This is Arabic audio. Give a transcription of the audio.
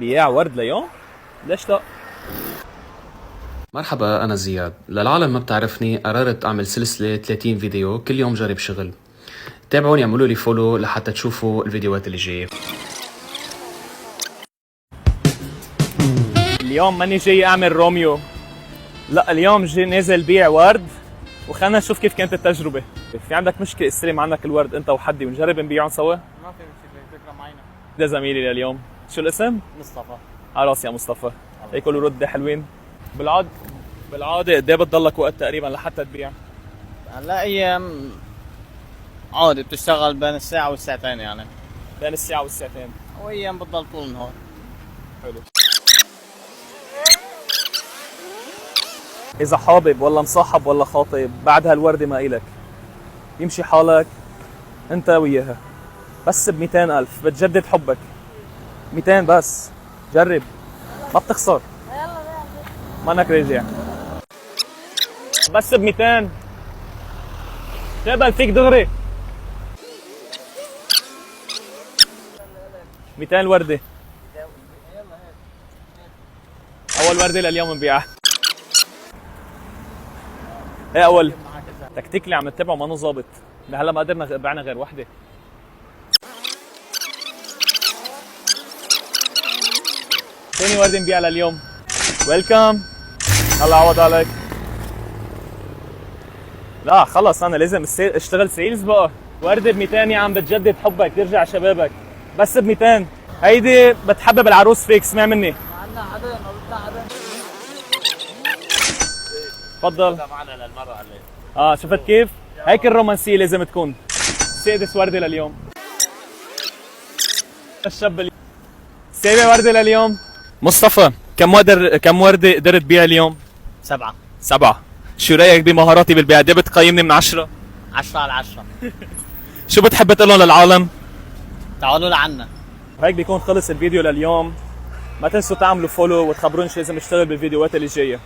بياع ورد ليوم؟ ليش لا؟ مرحبا، أنا زياد. للعالم ما بتعرفني، قررت أعمل سلسلة 30 فيديو كل يوم جرب شغل. تابعوني، اعملوا لي فولو لحتى تشوفوا الفيديوهات اللي جاية. اليوم ماني جاي اعمل روميو، لا اليوم جاي نازل بيع ورد، وخلنا نشوف كيف كانت التجربة. في عندك مشكلة استلم عنك الورد انت وحدي ونجرب نبيعهم سوا؟ ما في مشكلة، فكرة معينة. ده زميلي لليوم. شو الاسم؟ مصطفى. على راسي يا مصطفى. هيك كل ورد حلوين. بالعادة قد ايه بتضلك وقت تقريبا لحتى تبيع؟ هلا ايام عادي بتشتغل بين الساعة والساعتين يعني. بين الساعة والساعتين. وايام بتضل طول النهار. حلو. إذا حابب ولا مصاحب ولا خاطب بعد هالوردة ما إلك، يمشي حالك أنت وياها، بس ب200,000 بتجدد حبك. 200 بس، جرب ما بتخسر، مانك راجع. بس ب200 تقبل فيك دغري. 200 وردة. أول وردة لليوم نبيعها. ايه اول تكتيك اللي عم نتبعه ما ظابط، لهلا ما قدرنا بعنا غير وحده. ثاني ورده نبيع لليوم. ويلكم، الله يعوض عليك. لا خلص انا لازم اشتغل سيلز بقى. ورده ب200 يا عم بتجدد حبك ترجع شبابك، بس ب200. هيدي بتحبب العروس فيك، اسمع مني. ما عندنا حدا، ما بدنا حدا. تفضل. معنا للمرة عليه. شفت كيف؟ هيك الرومانسية لازم تكون. سادس وردة لليوم. الشاب سابع وردة لليوم. مصطفى، كم وردة قدرت تبيع اليوم؟ 7. 7. شو رأيك بمهاراتي بالبيع؟ قد بتقيمني من 10؟ 10 على 10. شو بتحب تقول لهم للعالم؟ تعالوا لعنا. هيك بيكون خلص الفيديو لليوم. ما تنسوا تعملوا فولو وتخبروني شو لازم اشتغل بالفيديوهات اللي جايه.